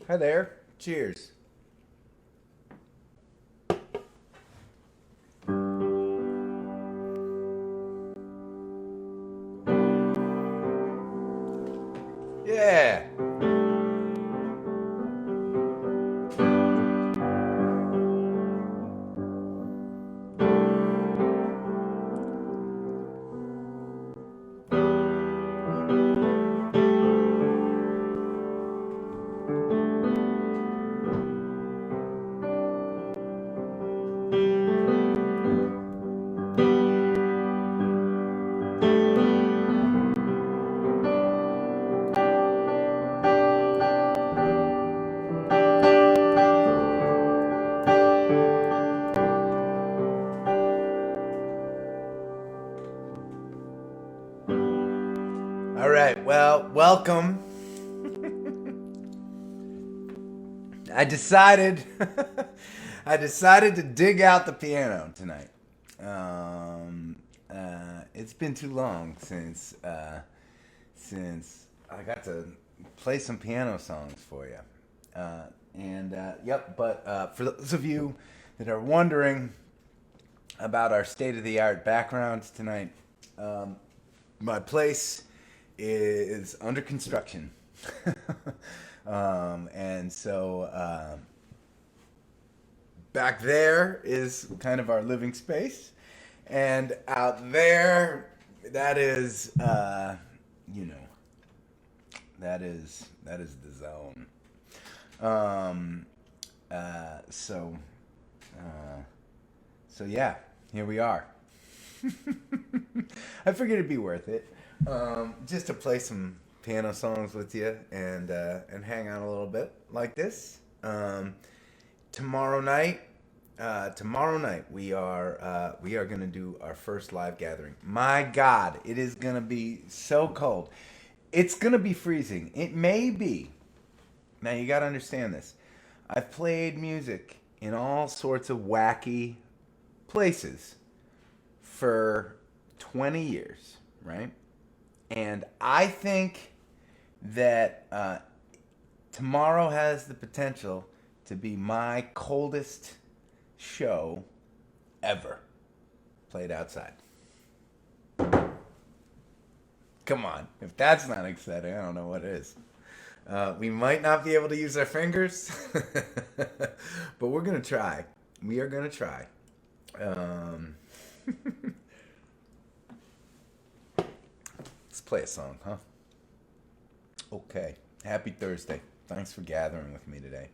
Hi there. Cheers. Yeah. All right. Well, welcome. I decided I decided to dig out the piano tonight. It's been too long since I got to play some piano songs for you. Yep. But for those of you that are wondering about our state of the art backgrounds tonight, my place is under construction. And so back there is kind of our living space, and out there, that is, you know, that is the zone. Um, uh, so, uh, so yeah, here we are. I figured it'd be worth it, just to play some piano songs with you and hang out a little bit like this. Tomorrow night, we are gonna do our first live gathering. My God, it is gonna be so cold. It's gonna be freezing. It may be. Now you got to understand this. I've played music in all sorts of wacky places for 20 years, right? And I think that tomorrow has the potential to be my coldest show ever played outside. Come on. If that's not exciting, I don't know what is. We might not be able to use our fingers, but we're going to try. We are going to try. Um, let's play a song, huh? Okay. Happy Thursday. Thanks for gathering with me today.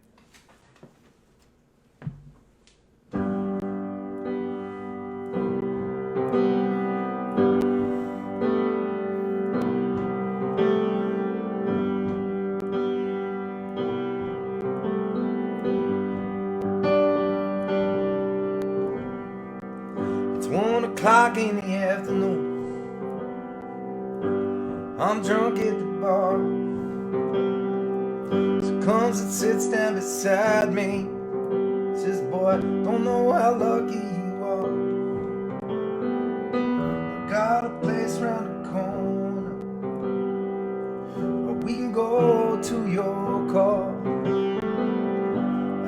It's 1 o'clock in the afternoon. I'm drunk at the bar. She comes and sits down beside me. Says, boy, don't know how lucky you are. Got a place round the corner where we can go to your car.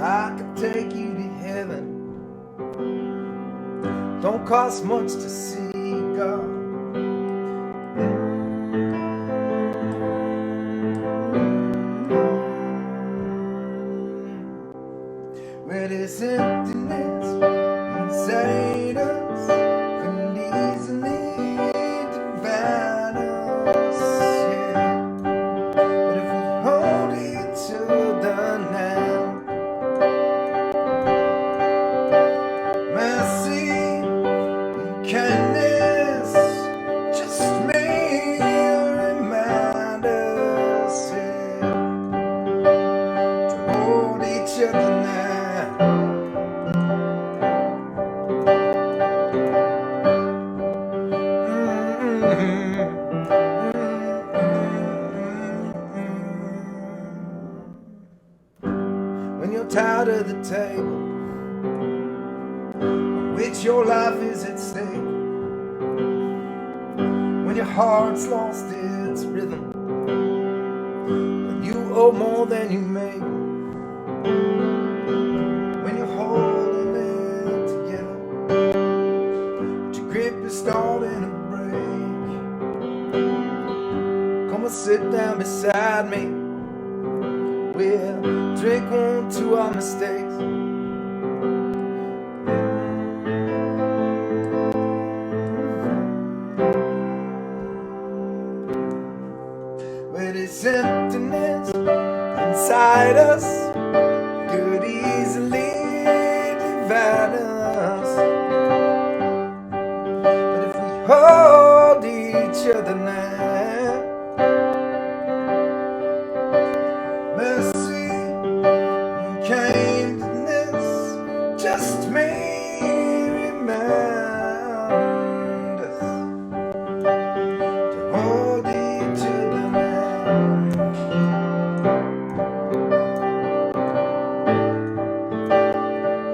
I could take you to heaven. Don't cost much to see God. Where there's emptiness inside us can easily divide us, yeah. But if we hold each other now, mercy and kindness just may remind us, yeah, to hold each other now. When you're tired of the table, on which your life is at stake, when your heart's lost its rhythm, when you owe more than you make, When you're holding it together, but your grip is starting to break. Come and sit down beside me. We'll drink one to our mistakes. With this emptiness inside us could easily divide us. But if we hold each other now, mercy and kindness just may remind us to hold each other now.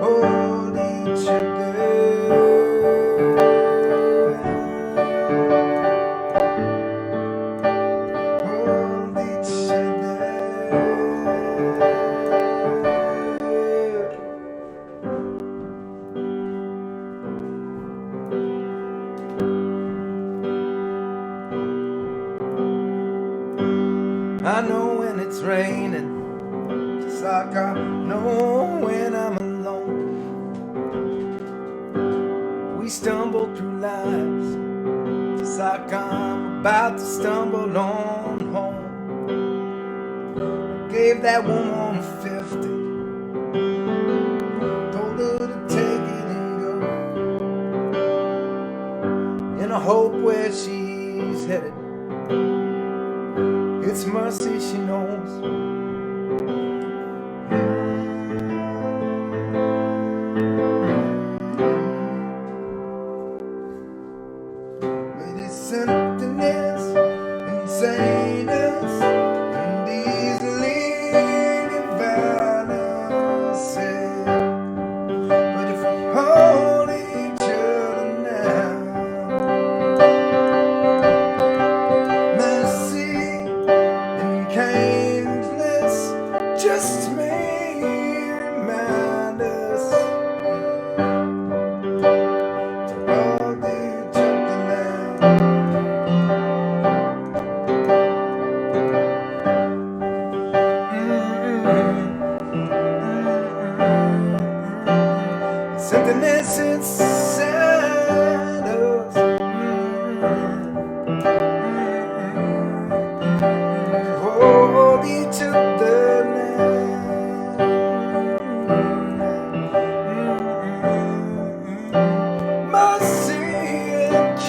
Hold each other. Hold each other. I know when it's raining, just like I know when I'm alone. We stumble through lives, just like I'm about to stumble on home. Gave that woman 50, told her to take it and go, in a hope where she's headed. It's mercy she knows. With this emptiness inside us and easily divide us. But if we hold each other now, mercy and kindness just may remind us to hold each other now. Something's inside us. Hold each other now. Mercy and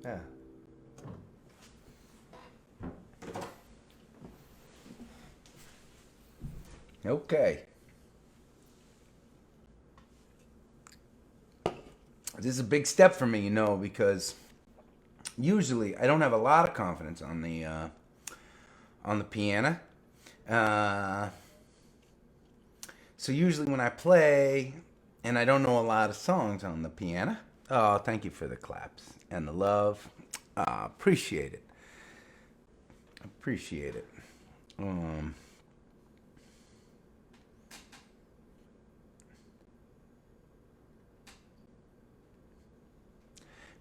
yeah. Okay. This is a big step for me, because usually I don't have a lot of confidence on the piano. So usually when I play and I don't know a lot of songs on the piano. Oh, thank you for the claps and the love. Appreciate it. Appreciate it.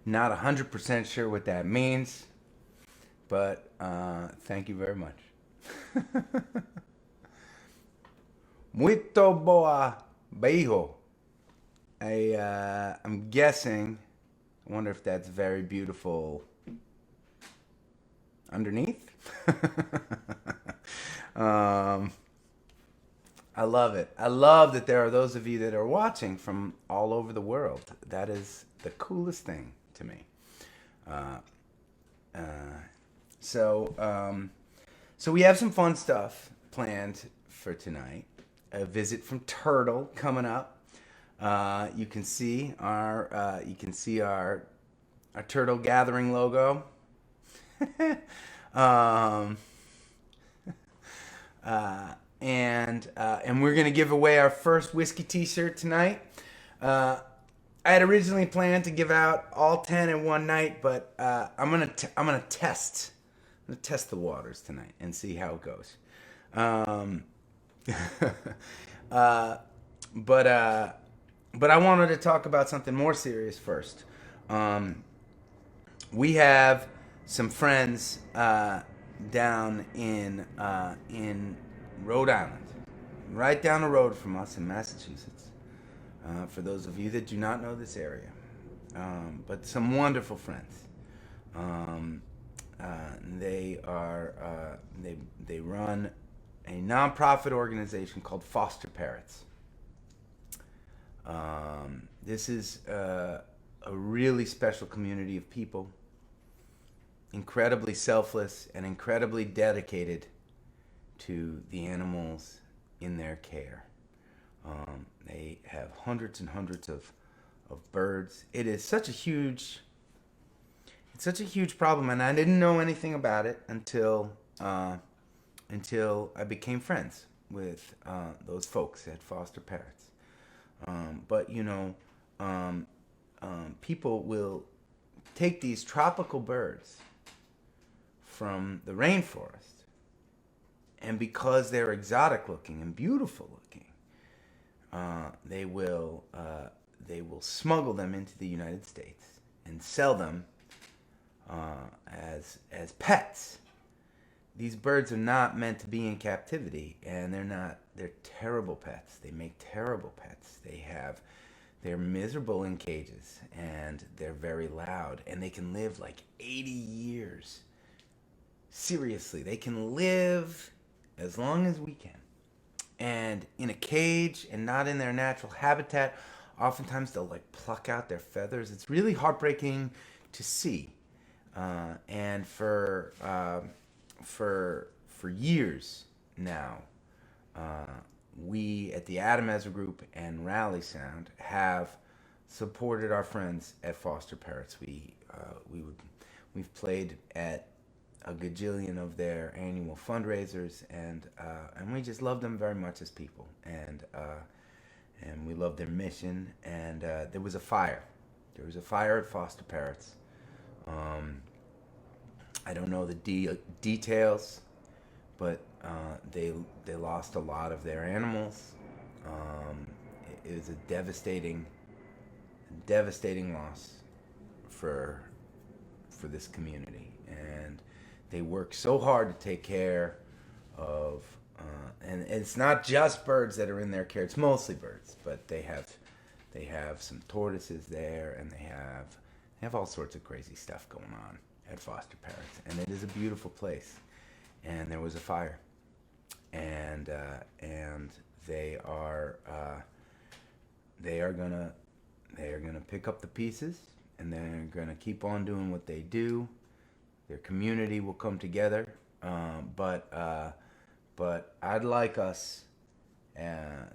Not 100% sure what that means, but thank you very much. Muito boa, beijo. I'm guessing. I wonder if that's very beautiful underneath. I love it. I love that there are those of you that are watching from all over the world. That is the coolest thing to me. So we have some fun stuff planned for tonight. A visit from Turtle coming up. You can see our Turtle Gathering logo. And we're gonna give away our first whiskey T-shirt tonight. I had originally planned to give out all 10 in one night, but I'm gonna test the waters tonight and see how it goes. But I wanted to talk about something more serious first. We have some friends down in Rhode Island, right down the road from us in Massachusetts. For those of you that do not know this area, but some wonderful friends. They run a nonprofit organization called Foster Parents. This is a really special community of people, incredibly selfless and incredibly dedicated to the animals in their care. They have hundreds and hundreds of birds. It's such a huge problem, and I didn't know anything about it until I became friends with those folks at Foster Parents. But people will take these tropical birds from the rainforest, and because they're exotic looking and beautiful looking, they will smuggle them into the United States and sell them as pets. These birds are not meant to be in captivity, and they're terrible pets. They make terrible pets. They're miserable in cages, and they're very loud, and they can live like 80 years. Seriously, they can live as long as we can. And in a cage and not in their natural habitat, oftentimes they'll like pluck out their feathers. It's really heartbreaking to see. And for years now, we at the Adam Ezra Group and Rally Sound have supported our friends at Foster Parents. We've played at a gajillion of their annual fundraisers, and we just love them very much as people, and we love their mission. And there was a fire. There was a fire at Foster Parents. I don't know the details, but they lost a lot of their animals. It was a devastating loss for this community, and they work so hard to take care of. And it's not just birds that are in their care; it's mostly birds, but they have some tortoises there, and they have all sorts of crazy stuff going on at Foster Parents, and it is a beautiful place. And there was a fire, and they are gonna pick up the pieces, and they're gonna keep on doing what they do. Their community will come together, but I'd like us,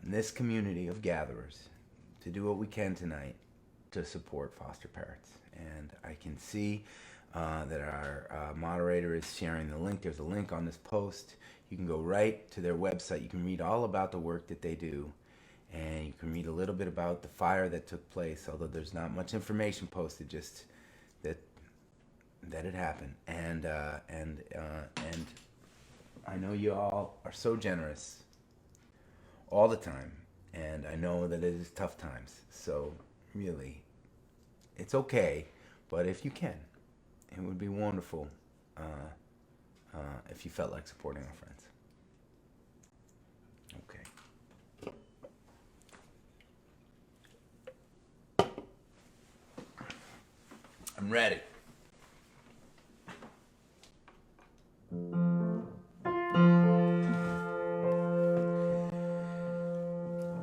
this community of gatherers, to do what we can tonight to support Foster Parents. And I can see that our moderator is sharing the link. There's a link on this post. You can go right to their website. You can read all about the work that they do, and you can read a little bit about the fire that took place, although there's not much information posted, just that it happened. And I know you all are so generous all the time, and I know that it is tough times. So really, it's okay, but if you can, it would be wonderful if you felt like supporting our friends. Okay. I'm ready.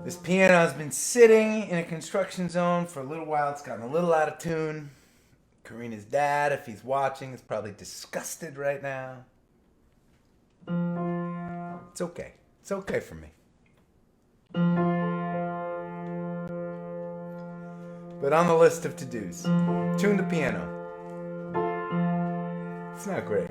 This piano has been sitting in a construction zone for a little while. It's gotten a little out of tune. Karina's dad, if he's watching, is probably disgusted right now. It's okay. It's okay for me. But on the list of to-dos, tune the piano. It's not great.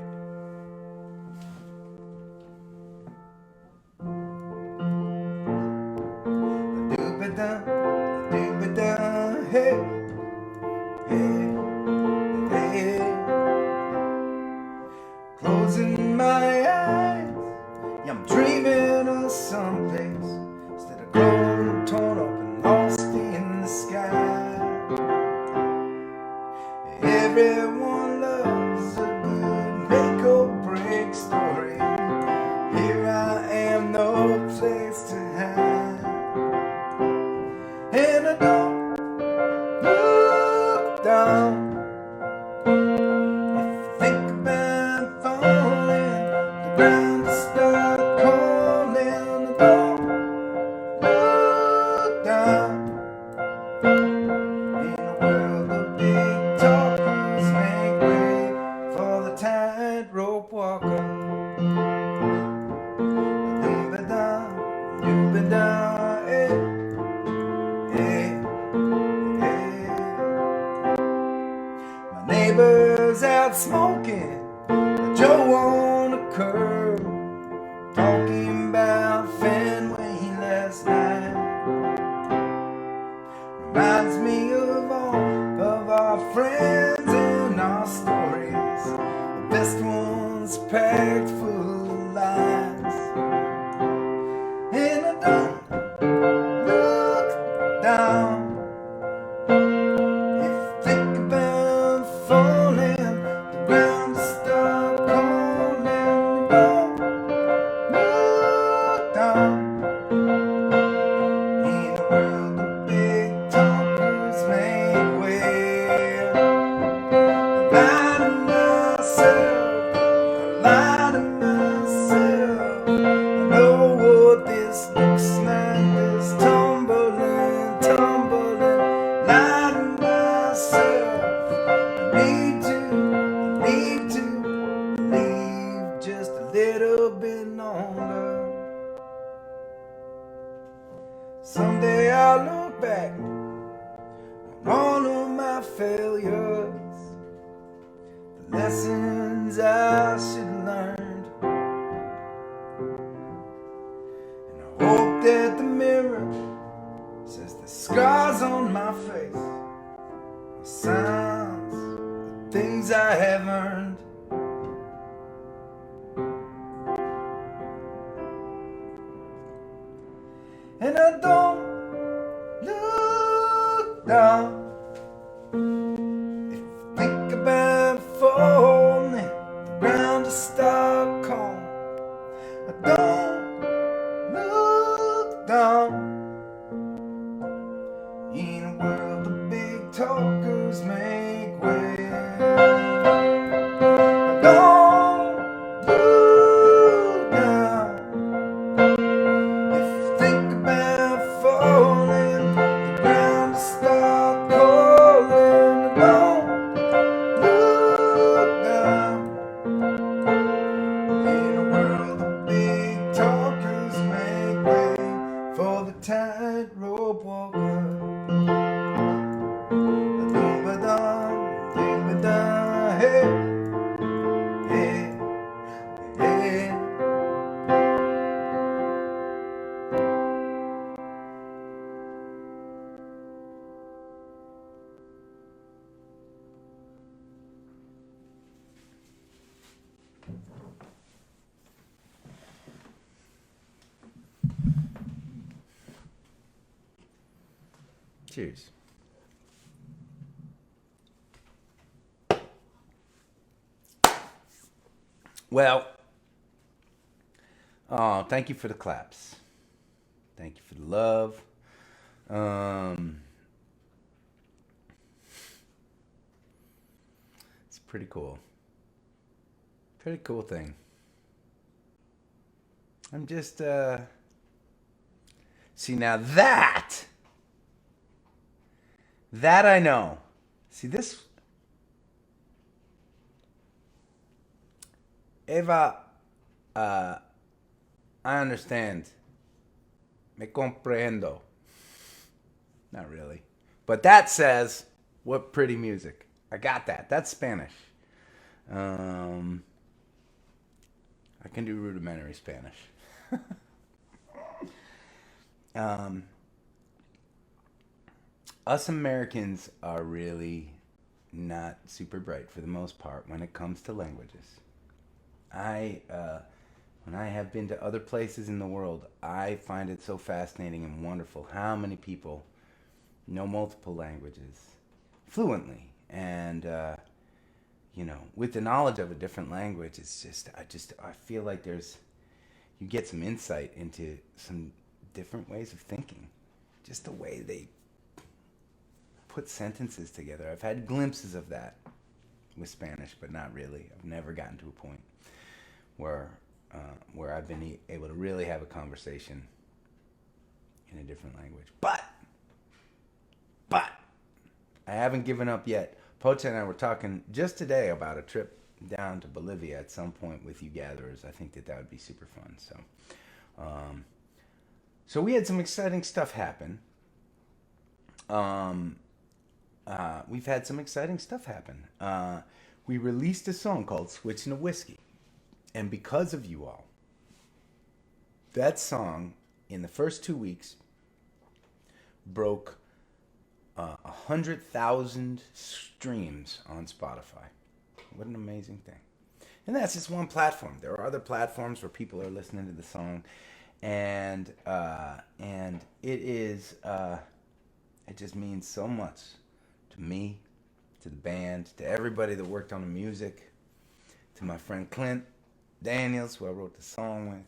I'm dreaming of someplace instead of grown, torn up, and lost in the sky. Everyone loves a good make or break story. Here I am, no place to hide, and I don't look down. Think about falling, the ground to start calling. Don't look down. In a world of big talkers, make way for the tightrope walker. Doom-ba-da, doom-ba-da, eh, eh, eh. My neighbor's out smoking, Joe on a curb, talking about Fenway last night. Reminds me of all of our friends and our stories, the best ones packed full of lies. And I don't look down. If you think about falling, the ground to start calling. Don't look down. In a world of big talkers, make way. I lie to myself, I lie to myself. I know what this looks like, this tumbling, tumbling. Lie to myself. I need to believe just a little bit longer. Someday I'll look back on all of my failures, the lessons I should have learned. And I hope that the mirror says the scars on my face are signs of things I have earned. And I don't look down. If you think about falling, the ground to start calm. I don't look down. In a world of big talkers, make way. I don't look down. If you think about falling, the ground to start calling. Don't look down. In a world of big talkers, make way for the tightrope walker. Doom-ba-da, doom-ba-da, hey, hey, hey. Cheers. Well, thank you for the claps. Thank you for the love. It's pretty cool. Pretty cool thing. I'm just, see, now that I know. See, this, Eva, I understand. Me comprendo. Not really. But that says, what pretty music. I got that. That's Spanish. I can do rudimentary Spanish. Us Americans are really not super bright for the most part when it comes to languages. I when I have been to other places in the world, I find it so fascinating and wonderful how many people know multiple languages fluently. And, with the knowledge of a different language, it's I feel like you get some insight into some different ways of thinking. Just the way they put sentences together. I've had glimpses of that with Spanish, but not really. I've never gotten to a point where I've been able to really have a conversation in a different language. But I haven't given up yet. Pocha and I were talking just today about a trip down to Bolivia at some point with you gatherers. I think that would be super fun. So we had some exciting stuff happen. We've had some exciting stuff happen. We released a song called Switching to Whiskey. And because of you all, that song, in the first 2 weeks, broke 100,000 streams on Spotify. What an amazing thing. And that's just one platform. There are other platforms where people are listening to the song. And it is, it just means so much to me, to the band, to everybody that worked on the music, to my friend Clint Daniels, who I wrote the song with.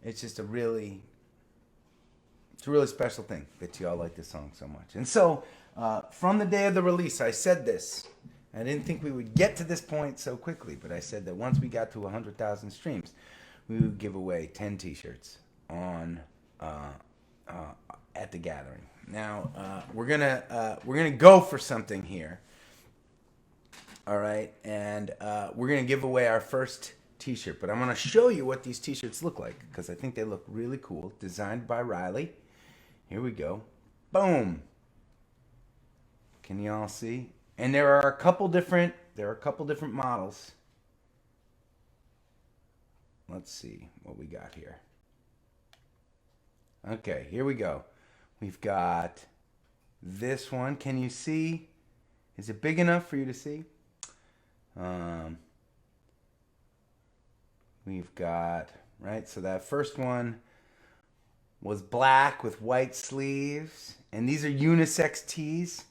It's just a really special thing that you all like this song so much. And so, from the day of the release, I said this. I didn't think we would get to this point so quickly, but I said that once we got to 100,000 streams, we would give away 10 t-shirts on at the gathering. Now, we're gonna go for something here. All right, and we're gonna give away our first t-shirt, but I'm gonna show you what these t-shirts look like because I think they look really cool. Designed by Riley. Here we go. Boom. Can you all see? And there are a couple different models. Let's see what we got here. Okay, here we go. We've got this one. Can you see? Is it big enough for you to see? We've got, right, so that first one was black with white sleeves, and these are unisex tees.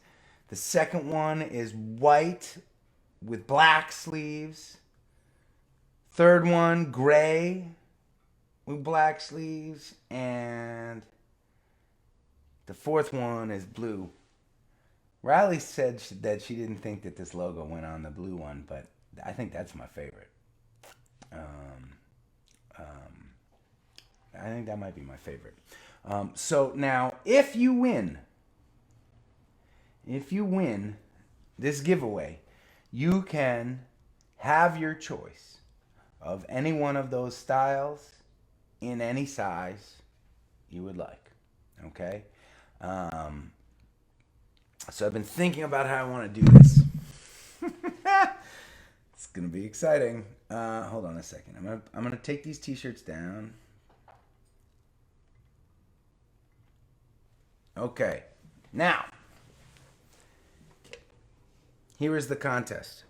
The second one is white with black sleeves. Third one, gray with black sleeves, and the fourth one is blue. Riley said that she didn't think that this logo went on the blue one, but I think that's my favorite. I think that might be my favorite. So now, if you win this giveaway, you can have your choice of any one of those styles in any size you would like. Okay? So I've been thinking about how I want to do this. It's gonna be exciting. Hold on a second. I'm gonna take these t-shirts down. Okay. Now, here is the contest.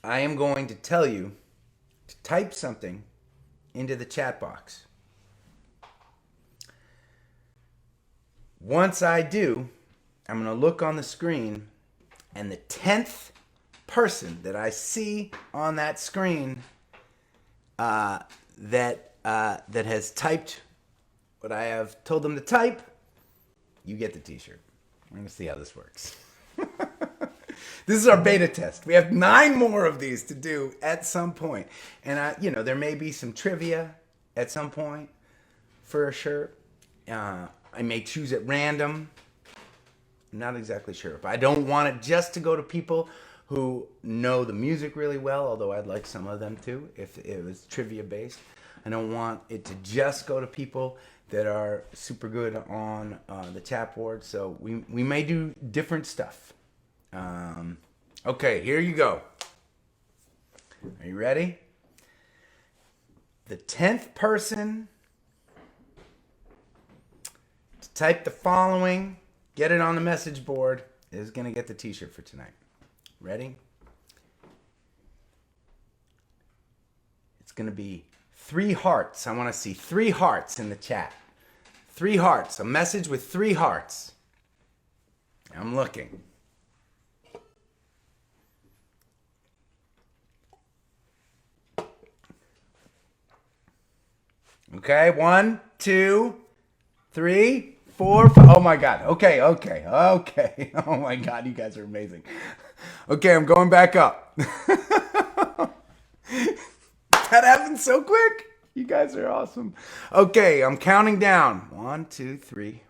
I am going to tell you to type something into the chat box. Once I do, I'm going to look on the screen, and the 10th person that I see on that screen that has typed what I have told them to type, you get the t-shirt. We're going to see how this works. This is our beta test. We have 9 more of these to do at some point. And, there may be some trivia at some point for a shirt. I may choose at random. I'm not exactly sure. But I don't want it just to go to people who know the music really well, although I'd like some of them too, if it was trivia based. I don't want it to just go to people that are super good on the chat board. So we may do different stuff. Okay, here you go. Are you ready? The 10th person to type the following, get it on the message board, is going to get the t-shirt for tonight. Ready? It's going to be 3 hearts. I want to see 3 hearts in the chat. 3 hearts. A message with 3 hearts. I'm looking. Okay, 1, 2, 3, 4, 5. Oh my God. Okay. Oh my God, you guys are amazing. Okay, I'm going back up. That happened so quick. You guys are awesome. Okay, I'm counting down. 1, 2, 3,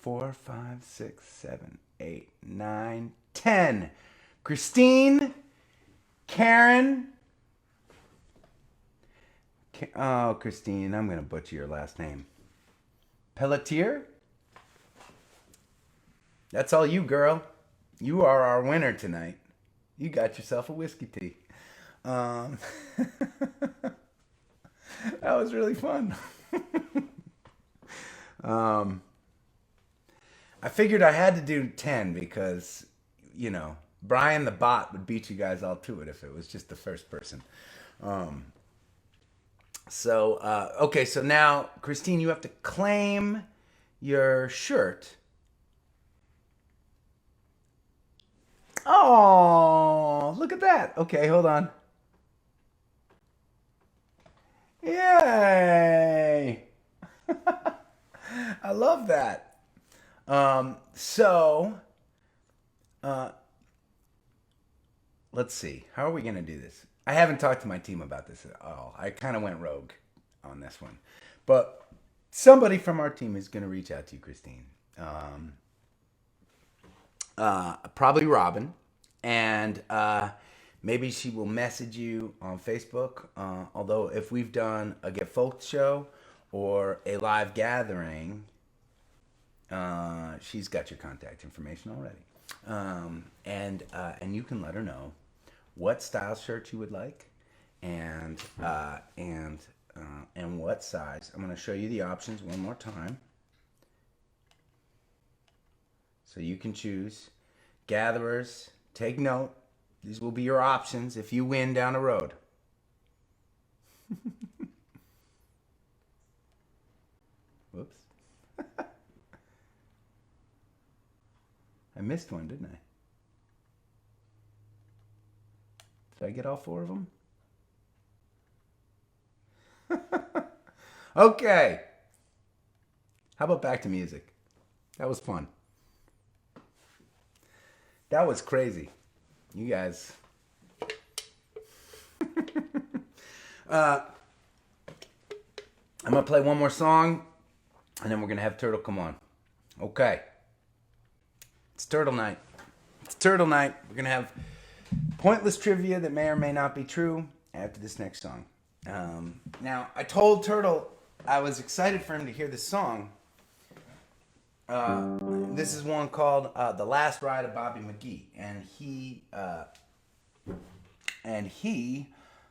4, 5, 6, 7, 8, 9, 10. Christine, Karen. Oh, Christine, I'm going to butcher your last name. Pelletier? That's all you, girl. You are our winner tonight. You got yourself a whiskey tea. That was really fun. I figured I had to do 10 because, you know, Brian the bot would beat you guys all to it if it was just the first person. Okay, so now, Christine, you have to claim your shirt. Oh, look at that. Okay, hold on. Yay! I love that. Let's see. How are we going to do this? I haven't talked to my team about this at all. I kind of went rogue on this one. But somebody from our team is going to reach out to you, Christine. Probably Robin. And maybe she will message you on Facebook. Although if we've done a Get Folks show or a live gathering, she's got your contact information already. And you can let her know what style shirt you would like, and what size. I'm going to show you the options one more time, so you can choose. Gatherers, take note. These will be your options if you win down the road. Whoops. I missed one, didn't I? Did I get all 4 of them? Okay. How about back to music? That was fun. That was crazy. You guys. I'm going to play one more song, and then we're going to have Turtle come on. Okay. It's Turtle Night. It's Turtle Night. We're going to have pointless trivia that may or may not be true after this next song. Now, I told Turtle I was excited for him to hear this song. This is one called The Last Ride of Bobby McGee. And he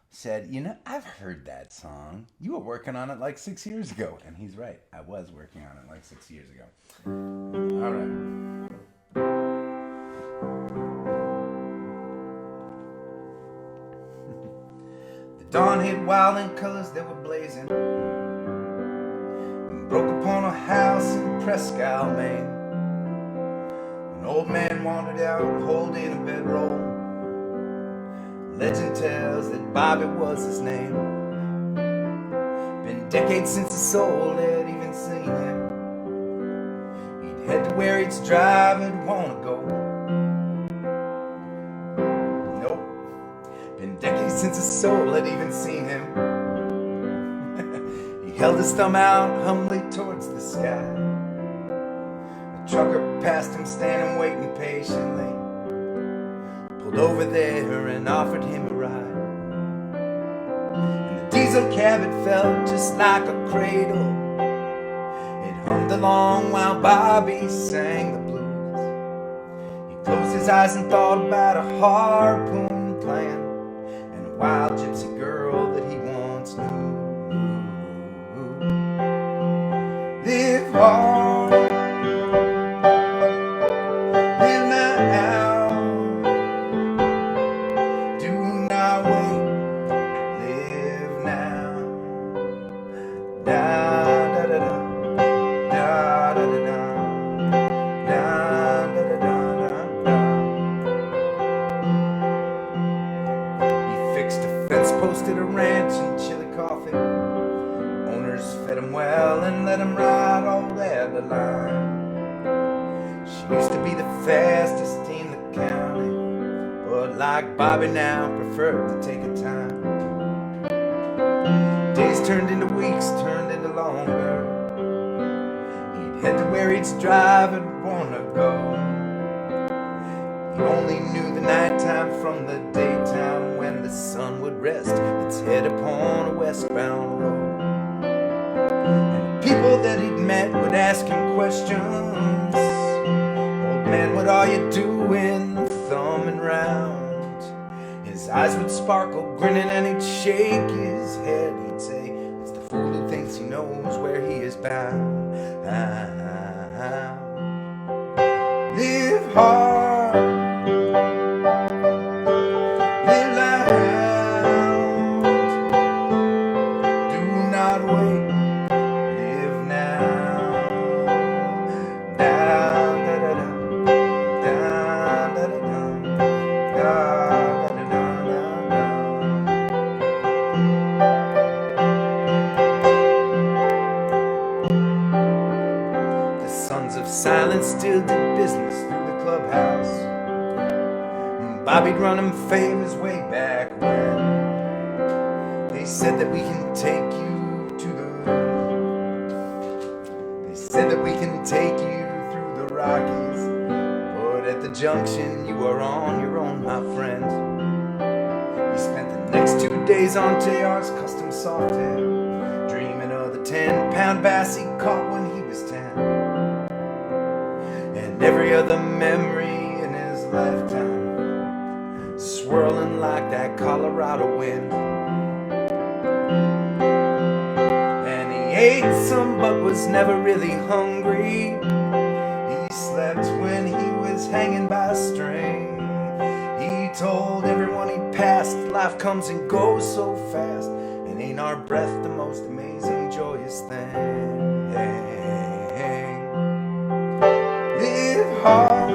said, you know, I've heard that song. You were working on it like 6 years ago. And he's right. I was working on it like 6 years ago. All right. The dawn hit wild in colors that were blazing and broke upon a house in Presque Isle, Maine. An old man wandered out holding a bedroll. Legend tells that Bobby was his name. Been decades since a soul had even seen him. He'd head to where he'd drive and wanna go. Nope. Been decades since a soul had even seen him. He held his thumb out humbly towards the sky. A trucker passed him standing waiting patiently. Pulled over there and offered him a ride. And the diesel cab, it felt just like a cradle. It hummed along while Bobby sang the blues. He closed his eyes and thought about a harpoon plan and a wild gypsy girl that he once knew. Live hard, live now. Da da da da. Da da da da. Da da da da da. He fixed a fence post at a ranch and chili coffee. Owners fed him well and let him ride all down the line. She used to be the fastest team in the county, but like Bobby now, preferred to take her time. Days turned into weeks, turned into longer. He'd head to where he'd drive and wanna go. He only knew the nighttime from the daytime, when the sun would rest its head upon a westbound road. And people that he'd met would ask him questions. Old man, what are you doing, thumbing round? His eyes would sparkle, grinning, and he'd shake his head. He'd say, it's the fool who thinks he knows where he is bound. Live hard, live loud, do not wait, live now. Down, da da da, down, da da da, da da da da da. The sons of silence still did business through the clubhouse. Bobby'd run him favors way back when. They said that we can take you to the. They said that we can take you through the Rockies, but at the junction you are on your own, my friend. He spent the next 2 days on TR's custom softail, dreaming of the 10-pound bass he caught when he was 10, and every other memory in his lifetime, swirling like that Colorado wind. And he ate some but was never really hungry. He slept when he was hanging by a string. He told everyone he passed, life comes and goes so fast, and ain't our breath the most amazing, joyous thing? Live hard,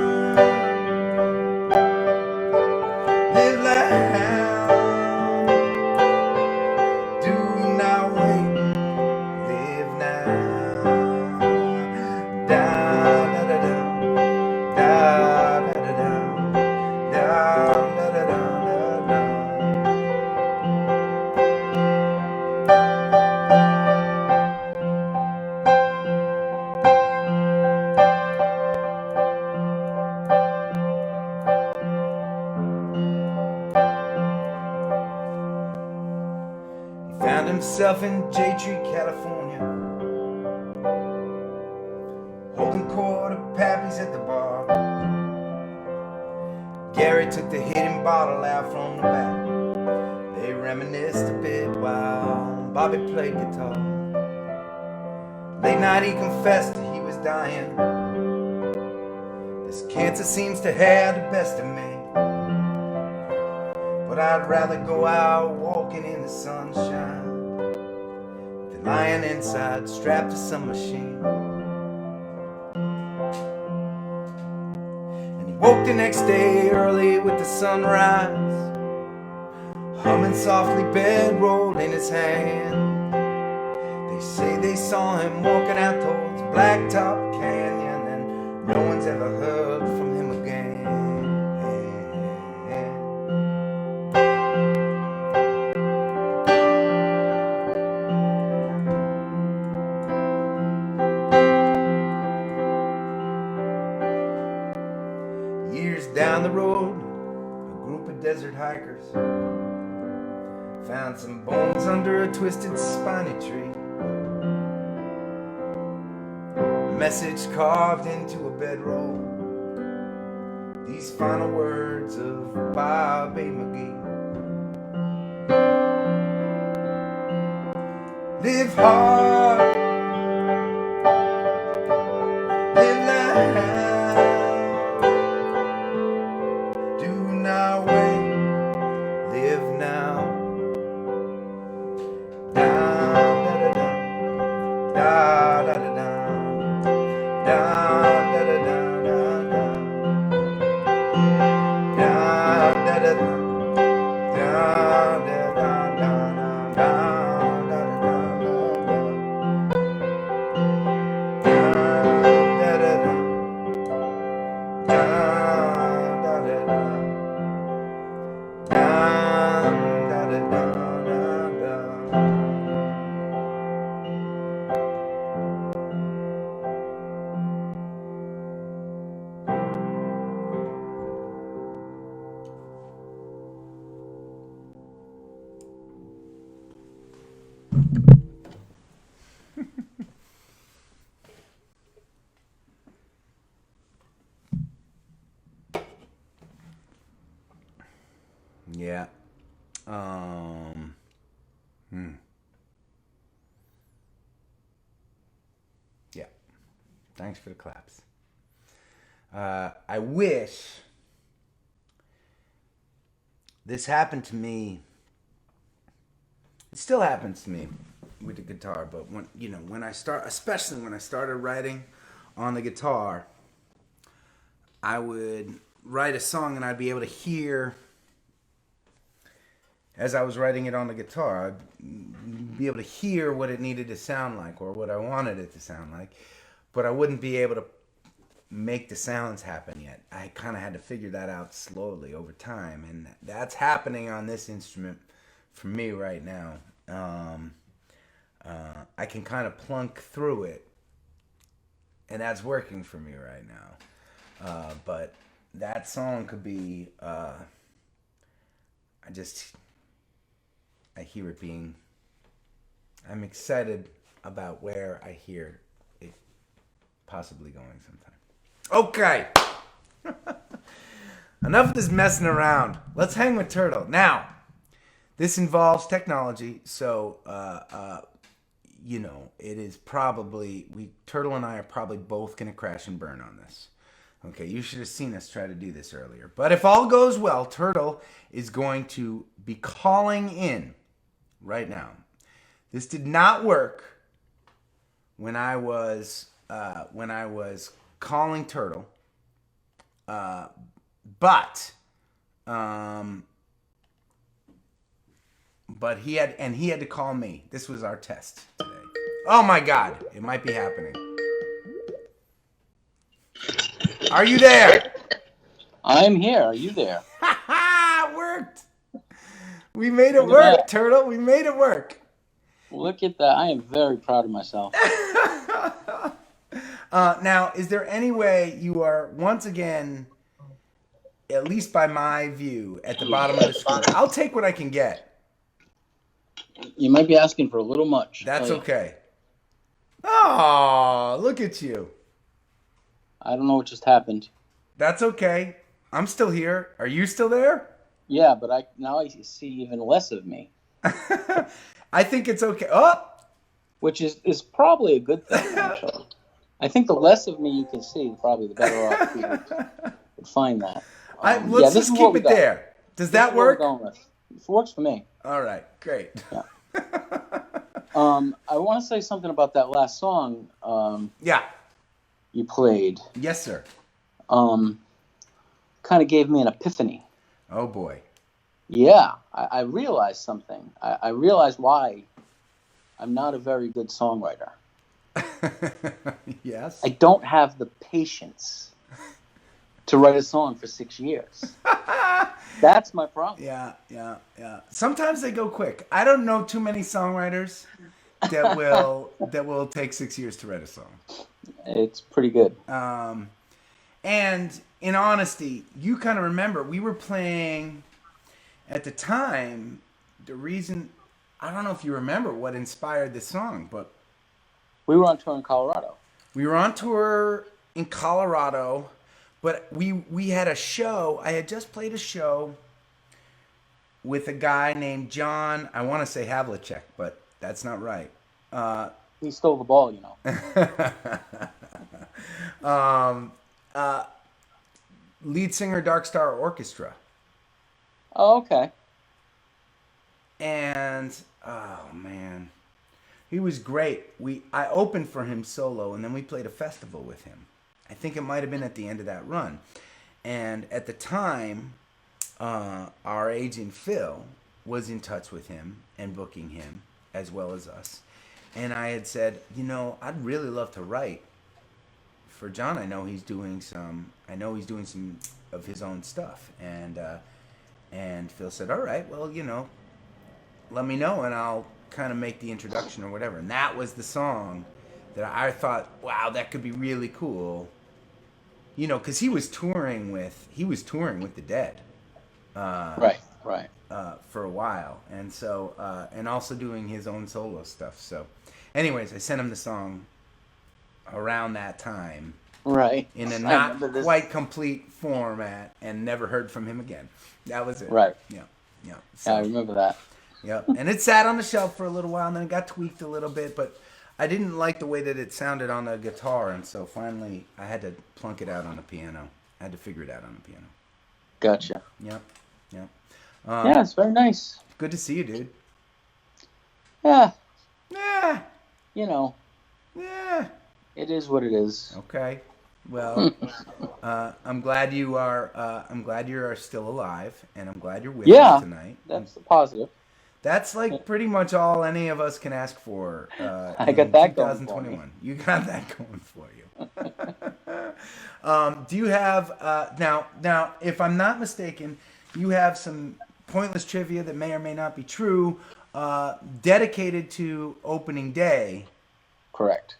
live loud, do not wait, live now. Da da da da, da da da da, da da da da da. Found himself in J-Tree, California, holding court of Pappy's at the bar. Gary took the hidden bottle out from the back. They reminisced a bit while Bobby played guitar. Late night he confessed that he was dying. This cancer seems to have the best of me, but I'd rather go out walking in the sunshine than lying inside strapped to some machine. And he woke the next day early with the sunrise, humming softly, bedroll in his hand. They say they saw him walking out towards Blacktop Canyon, and no one's ever heard from him again. Years down the road, a group of desert hikers found some bones under a twisted spiny tree. A message carved into a bedroll, these final words of Bobby McGee. Live hard, live loud, do not wait, live now. Da da da da, Da da da da. Da da da da da da. Da da da. Yeah. Hmm. Yeah. Thanks for the claps. I wish this happened to me. It still happens to me with the guitar, but when I start, especially when I started writing on the guitar, I would write a song and I'd be able to hear as I was writing it on the guitar, I'd be able to hear what it needed to sound like or what I wanted it to sound like, but I wouldn't be able to make the sounds happen yet. I kind of had to figure that out slowly over time, and that's happening on this instrument for me right now. I can kind of plunk through it, and that's working for me right now. But that song could be, I hear it being, I'm excited about where I hear it possibly going sometime. Okay. Enough of this messing around. Let's hang with Turtle. Now, this involves technology, so, it is probably, Turtle and I are probably both going to crash and burn on this. Okay, you should have seen us try to do this earlier. But if all goes well, Turtle is going to be calling in right now. This did not work when I was calling Turtle, but he had to call me. This was our test today. Oh my God, it might be happening. Are you there? I'm here. Are you there? It worked. We made it work, Turtle. We made it work. Look at that. I am very proud of myself. Now, is there any way you are, once again, at least by my view, at the bottom of the screen? I'll take what I can get. You might be asking for a little much. That's okay. Oh, look at you. I don't know what just happened. That's okay. I'm still here. Are you still there? Yeah, but now I see even less of me. I think it's okay. Oh! Which is probably a good thing, actually. I think the less of me you can see, probably the better off you would find that. Let's just keep it there. Does that work? It works for me. All right, great. Yeah. I want to say something about that last song. Yeah. You played. Yes, sir. Kind of gave me an epiphany. Oh boy. Yeah, I realized something. I realized why I'm not a very good songwriter. Yes. I don't have the patience to write a song for 6 years. That's my problem. Yeah. Sometimes they go quick. I don't know too many songwriters that will take 6 years to write a song. It's pretty good. And in honesty, you kind of remember we were playing at the time. The reason, I don't know if you remember what inspired this song, but we were on tour in Colorado. We were on tour in Colorado, but we had a show. I had just played a show with a guy named John. I want to say Havlicek, but that's not right. He stole the ball, you know. Lead singer, Dark Star Orchestra. Oh, okay. And, oh, man. He was great. I opened for him solo, and then we played a festival with him. I think it might have been at the end of that run. And at the time, our agent Phil was in touch with him and booking him as well as us. And I had said, I'd really love to write for John. I know he's doing some of his own stuff. And Phil said, all right, well, let me know and I'll kind of make the introduction or whatever. And that was the song that I thought, wow, that could be really cool. Because he was touring with the Dead. Right. For a while. And so, and also doing his own solo stuff. So, anyways, I sent him the song around that time. Right. In a not quite complete format, and never heard from him again. That was it. Right. Yeah. So, I remember that. Yep. And it sat on the shelf for a little while, and then it got tweaked a little bit, but I didn't like the way that it sounded on the guitar, and so finally I had to plunk it out on the piano. I had to figure it out on the piano. Gotcha. Yep. Yeah, it's very nice. Good to see you, dude. Yeah. Yeah. Yeah. It is what it is. Okay. Well, I'm glad you are. I'm glad you are still alive, and I'm glad you're with us tonight. That's the positive. That's like pretty much all any of us can ask for. I got that 2021. going for me. You got that going for you. Do you have now? If I'm not mistaken, you have some pointless trivia that may or may not be true, dedicated to opening day. Correct.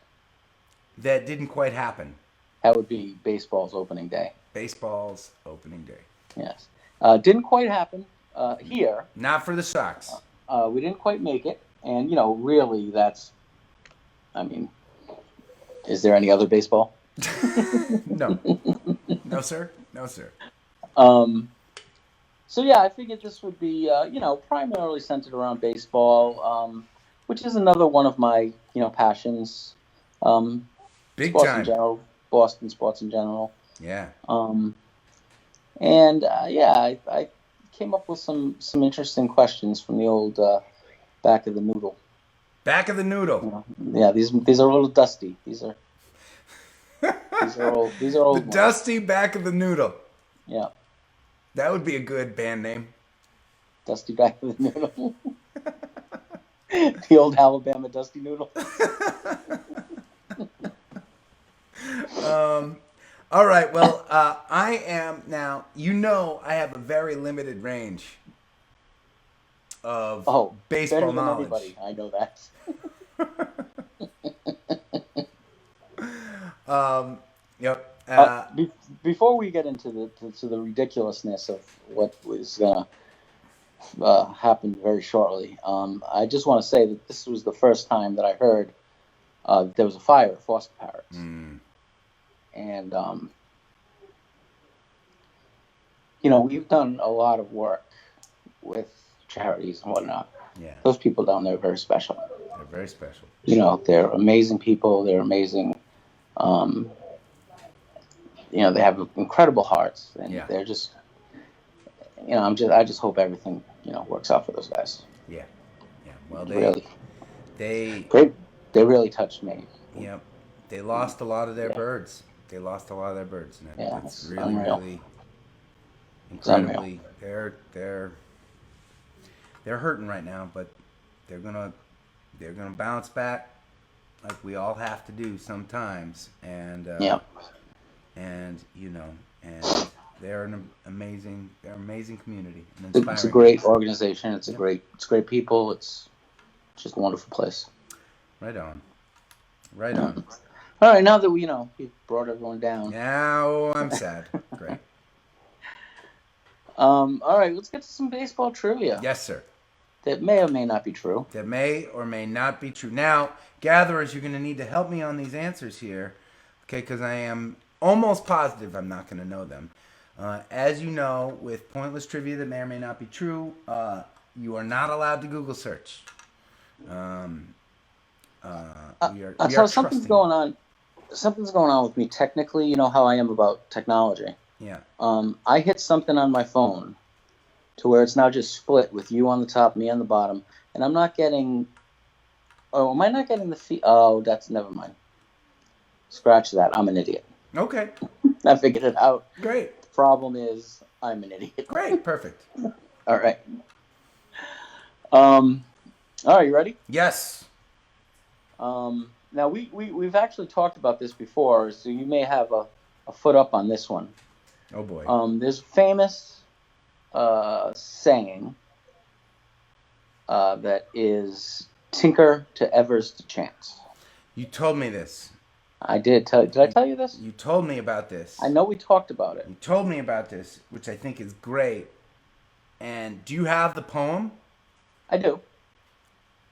That didn't quite happen. That would be baseball's opening day. Baseball's opening day. Yes. Didn't quite happen here. Not for the Sox. We didn't quite make it. And, really that's, is there any other baseball? No. No, sir. So, yeah, I figured this would be, primarily centered around baseball, which is another one of my, passions. Big sports time. In general, Boston sports in general. Yeah. I came up with some interesting questions from the old back of the noodle. Back of the noodle. Yeah, these are a little dusty. These are old. These are old. The ones. Dusty back of the noodle. Yeah. That would be a good band name. Dusty back of the noodle. The old Alabama Dusty Noodle. All right. Well, I am now. I have a very limited range of baseball knowledge. Everybody. I know that. Yep. Before we get into the ridiculousness of what was gonna happen very shortly, I just want to say that this was the first time that I heard there was a fire at Foster Parrots. And, we've done a lot of work with charities and whatnot. Yeah. Those people down there are very special. They're very special. They're amazing people. They're amazing. They have incredible hearts. And they're just, I just hope everything, works out for those guys. Yeah. Yeah. Well, they really touched me. Yep. They lost a lot of their birds. And it's really, unreal. really incredibly. They're hurting right now, but they're gonna bounce back, like we all have to do sometimes. And and they're an amazing community. It's a great organization. It's great people. It's just a wonderful place. Right on. All right, now that we brought everyone down. Now I'm sad. Great. All right, let's get to some baseball trivia. Yes, sir. That may or may not be true. Now, gatherers, you're going to need to help me on these answers here, okay? Because I am almost positive I'm not going to know them. As you know, with pointless trivia that may or may not be true, you are not allowed to Google search. Something's going on. Something's going on with me technically. You know how I am about technology. Yeah. I hit something on my phone to where it's now just split with you on the top, me on the bottom, and I'm not getting Oh, am I not getting the fee? Oh, that's never mind. Scratch that. I'm an idiot. Okay. I figured it out. Great. The problem is I'm an idiot. Great. Perfect. All right. Um. All right. You ready? Yes. Now we've actually talked about this before, so you may have a foot up on this one. Oh boy. There's a famous saying that is "Tinker to Evers to chance." You told me this. I did tell. Did I tell you this? You told me about this. I know we talked about it. You told me about this, which I think is great. And do you have the poem? I do.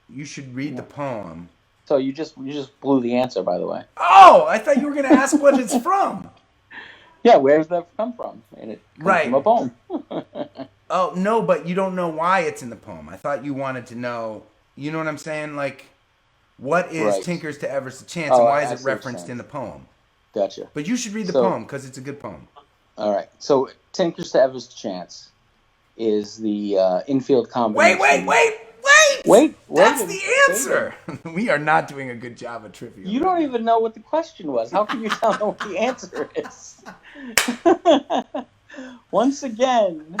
You should read the poem. So you just blew the answer, by the way. Oh, I thought you were going to ask what it's from. Yeah, where does that come from? And it comes Right. from a poem. Oh, no, but you don't know why it's in the poem. I thought you wanted to know, you know what I'm saying? Like, what is Right. Tinkers to Evers to Chance, and why is I it see what you're referenced saying. in the poem? Gotcha. But you should read the poem, because it's a good poem. All right. So Tinkers to Evers to Chance is the infield combination. Wait! Wait. That's the answer! We are not doing a good job of trivia. You don't even know what the question was. How can you tell me what the answer is? Once again,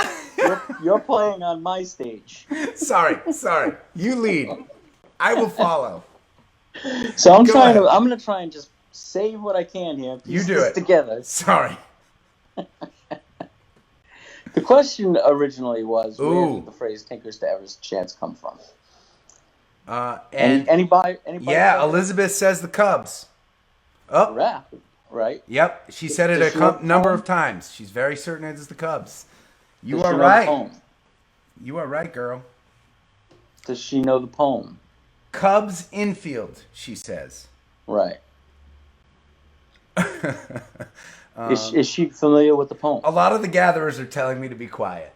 you're playing on my stage. Sorry. You lead. I will follow. So I'm ahead. gonna try and just save what I can here. You Piece do this it. together. Sorry. The question originally was, where Ooh. did the phrase "Tinkers to Evers Chance" come from? And Anybody? yeah, Elizabeth says the Cubs. Oh, Rap, right? yep. She said it Does she know the number poem? of times. She's very certain it's the Cubs. You Does are she know the right. poem? You are right, girl. Does she know the poem? Cubs infield, she says. Right. Is she familiar with the poem? A lot of the gatherers are telling me to be quiet.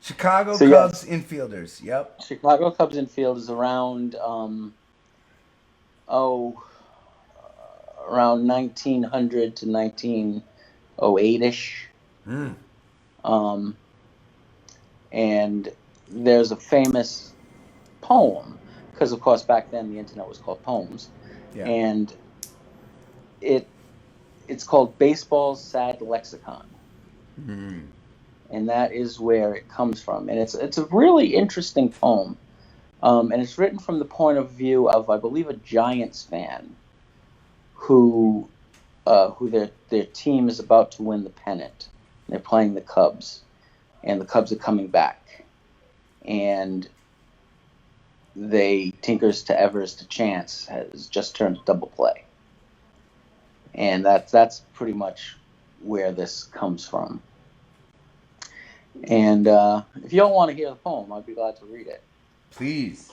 Chicago Cubs infielders. Yep. Chicago Cubs infield is around around 1900 to 1908-ish. And there's a famous poem, because of course back then the internet was called poems. Yeah. And it's called Baseball's Sad Lexicon. And that is where it comes from. And it's a really interesting poem. And it's written from the point of view of, I believe, a Giants fan who their team is about to win the pennant. They're playing the Cubs, and the Cubs are coming back. And Tinkers to Evers to Chance has just turned a double play. And that's pretty much where this comes from. And if you don't want to hear the poem, I'd be glad to read it. Please.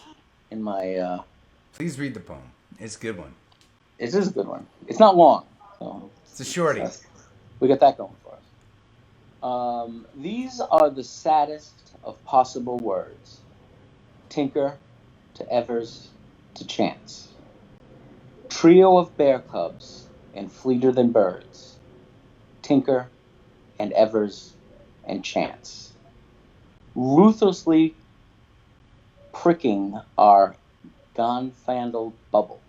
In my Please read the poem. It's a good one. It is a good one. It's not long. So it's a shorty. We got that going for us. These are the saddest of possible words. Tinker to Evers to Chance. Trio of bear cubs and fleeter than birds. Tinker and Evers and Chance. Ruthlessly pricking our gonfandled bubble,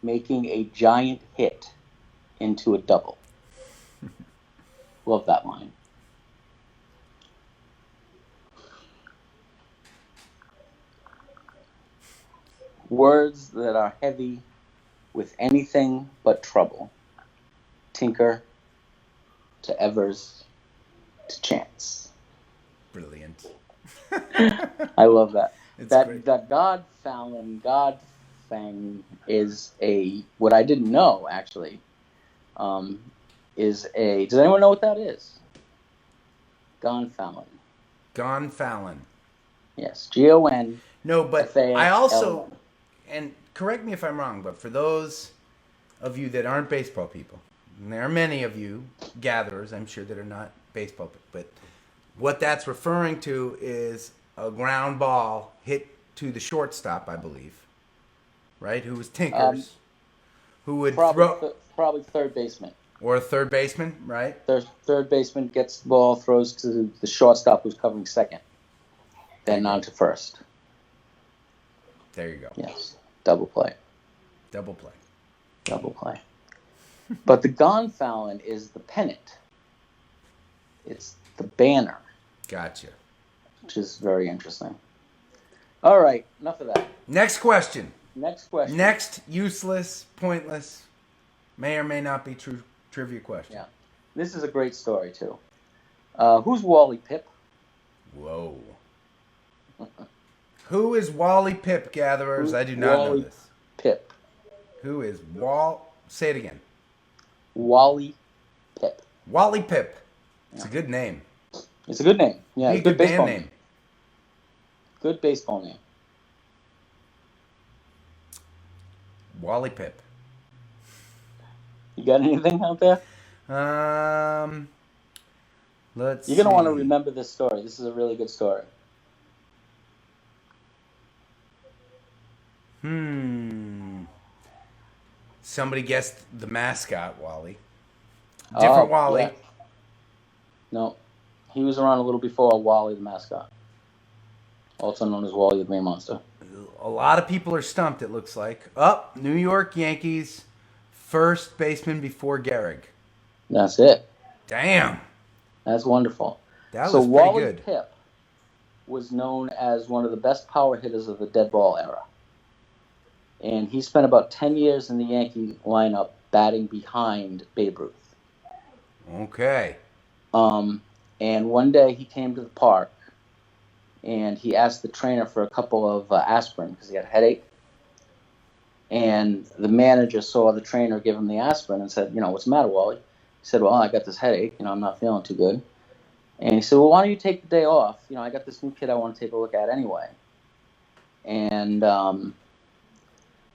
making a giant hit into a double. Love that line. Words that are heavy with anything but trouble. Tinker to Evers to Chance. Brilliant. I love that. Great. That Godfang is what I didn't know actually. Does anyone know what that is? Gonfalon. Gonfalon. Yes, Gon. No, but F-A-L-O-N. I also, and correct me if I'm wrong, but for those of you that aren't baseball people, and there are many of you gatherers, I'm sure, that are not baseball people, but what that's referring to is a ground ball hit to the shortstop, I believe, right? Who was Tinkers, who would probably third baseman. Or a third baseman, right? Third baseman gets the ball, throws to the shortstop who's covering second, then on to first. There you go. Yes, double play. Double play. Double play. But the Gonfalon is the pennant. It's the banner. Gotcha. Which is very interesting. All right, enough of that. Next question. Next useless, pointless, may or may not be true trivia question. Yeah. This is a great story, too. Who's Wally Pip? Whoa. Who is Wally Pip, gatherers? I do not know this. Pip. Who is Say it again. Wally Pip. Wally Pip. It's a good name. It's a good name. Yeah, good baseball name. Good baseball name. Wally Pip. You got anything out there? Let's You're going to want to remember this story. This is a really good story. Somebody guessed the mascot, Wally. Different Wally. Yeah. No. He was around a little before Wally the mascot. Also known as Wally the Green Monster. A lot of people are stumped, it looks like. New York Yankees, first baseman before Gehrig. That's it. Damn. That's wonderful. That was pretty Wally good. Pip was known as one of the best power hitters of the dead ball era. And he spent about 10 years in the Yankee lineup batting behind Babe Ruth. Okay. And one day he came to the park and he asked the trainer for a couple of aspirin because he had a headache. And the manager saw the trainer give him the aspirin and said, what's the matter, Wally? He said, well, I got this headache. I'm not feeling too good. And he said, well, why don't you take the day off? I got this new kid I want to take a look at anyway. And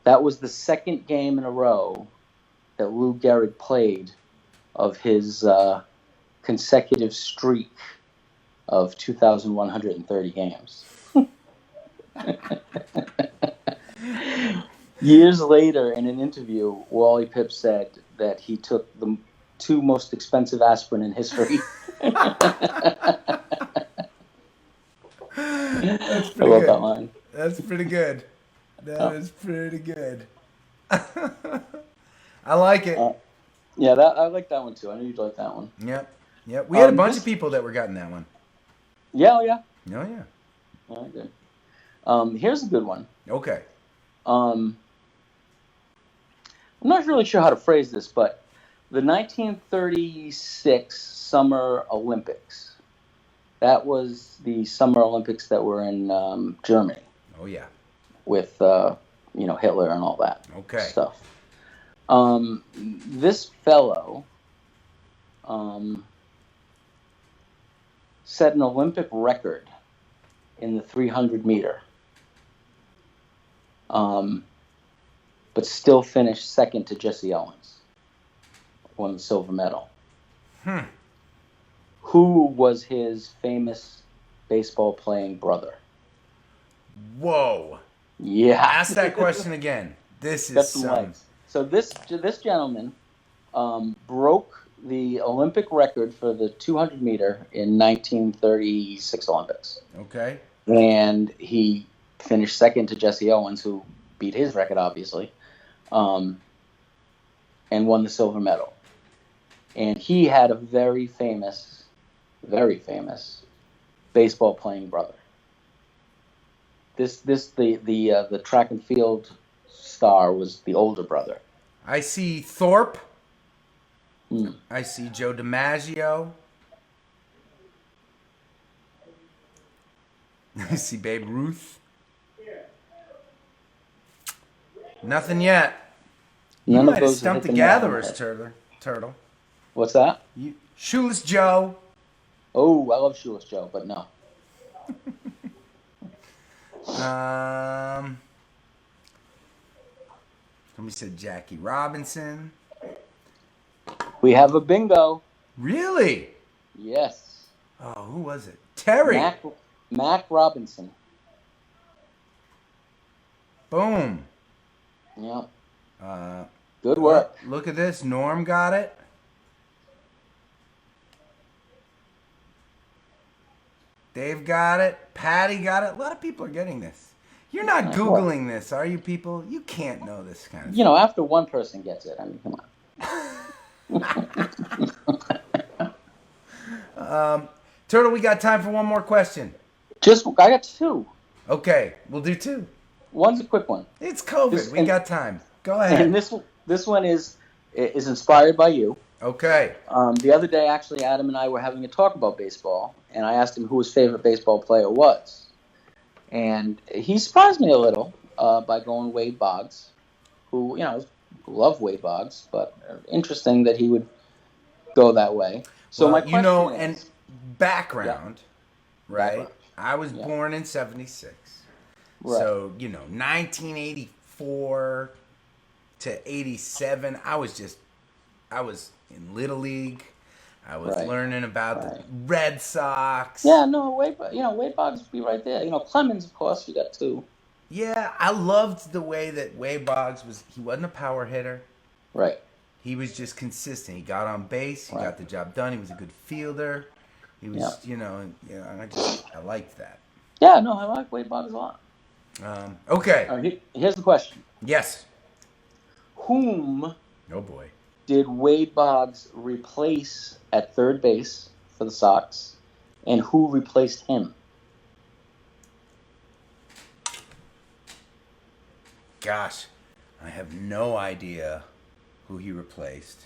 that was the second game in a row that Lou Gehrig played of his consecutive streak of 2,130 games. Years later, in an interview, Wally Pip said that he took the two most expensive aspirin in history. That's pretty I love good. that line. That's pretty good. That is pretty good. I like it. Yeah, I like that one too. I knew you'd like that one. Yep. We had a bunch of people that were getting that one. Yeah, yeah. Oh, yeah. All right, good. Here's a good one. Okay. I'm not really sure how to phrase this, but the 1936 Summer Olympics. That was the Summer Olympics that were in Germany. Oh, yeah. With, Hitler and all that stuff. This fellow set an Olympic record in the 300 meter, but still finished second to Jesse Owens, won the silver medal. Who was his famous baseball playing brother? Whoa. Yeah. Ask that question again. This is some legs. So this gentleman broke the Olympic record for the 200 meter in 1936 Olympics. Okay. And he finished second to Jesse Owens, who beat his record, obviously, and won the silver medal. And he had a very famous baseball playing brother. The track and field star was the older brother. I see Thorpe. I see Joe DiMaggio. I see Babe Ruth. Nothing yet. You might have stumped the gatherers, Turtle. What's that? Shoeless Joe. Oh, I love Shoeless Joe, but no. Somebody said Jackie Robinson. We have a bingo. Really? Yes. Oh, who was it? Terry. Mac Robinson. Boom. Yeah. Good work. Look at this. Norm got it. Dave got it. Patty got it. A lot of people are getting this. You're not Googling this, are you, people? You can't know this kind of thing. After one person gets it, I mean, come on. Turtle, we got time for one more question. I got two. Okay, we'll do two. One's a quick one. It's COVID. We got time. Go ahead. And this one is inspired by you. Okay. The other day, actually, Adam and I were having a talk about baseball, and I asked him who his favorite baseball player was. And he surprised me a little by going Wade Boggs, who, love Wade Boggs, but interesting that he would go that way. So my question is... and background, right? Background. I was born in 76. Right. So, 1984 to 87, I was in Little League. I was learning about the Red Sox. Yeah, no, Wade Boggs would be right there. Clemens, of course, you got two. Yeah, I loved the way that Wade Boggs he wasn't a power hitter. Right. He was just consistent. He got on base. He got the job done. He was a good fielder. He was, I liked that. Yeah, no, I like Wade Boggs a lot. Okay. All right, here's the question. Yes. Whom... Oh, boy. Did Wade Boggs replace at third base for the Sox, and who replaced him? Gosh, I have no idea who he replaced.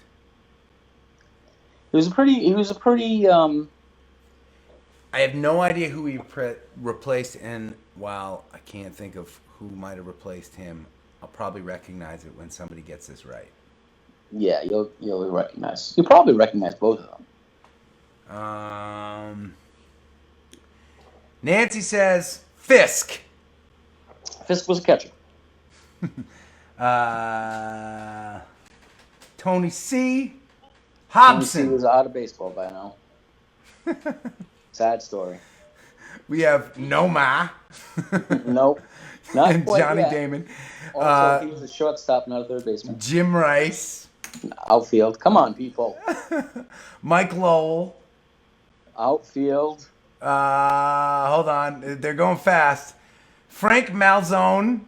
He was a pretty. I have no idea who he replaced, and while I can't think of who might have replaced him, I'll probably recognize it when somebody gets this right. Yeah, you'll recognize. You'll probably recognize both of them. Nancy says Fisk. Fisk was a catcher. Tony C. Hobson. Tony C was out of baseball by now. Sad story. We have Noma. Nope. Not and quite Johnny yet. Damon. Also, he was a shortstop, not a third baseman. Jim Rice. Outfield. Come on, people. Mike Lowell. Outfield. Hold on. They're going fast. Frank Malzone.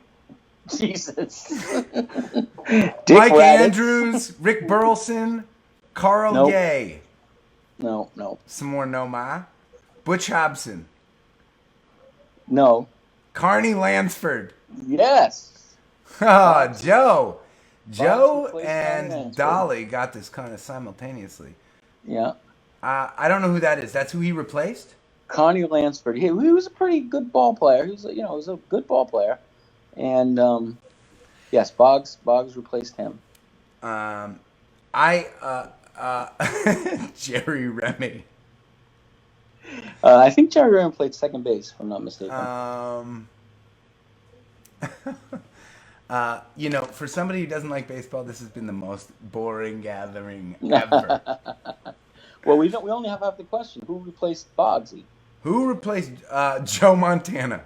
Jesus. Mike Andrews. Rick Burleson. Carl Gay. No. Some more Noma. Butch Hobson. No. Carney Lansford. Yes. Oh, Joe. Joe and Dolly got this kind of simultaneously. Yeah. I don't know who that is. That's who he replaced? Connie Lansford. He was a pretty good ball player. He was a good ball player. And yes, Boggs replaced him. Jerry Remy. I think Jerry Remy played second base, if I'm not mistaken. For somebody who doesn't like baseball, this has been the most boring gathering ever. Well, we only have half the question. Who replaced Boggsy? Who replaced Joe Montana?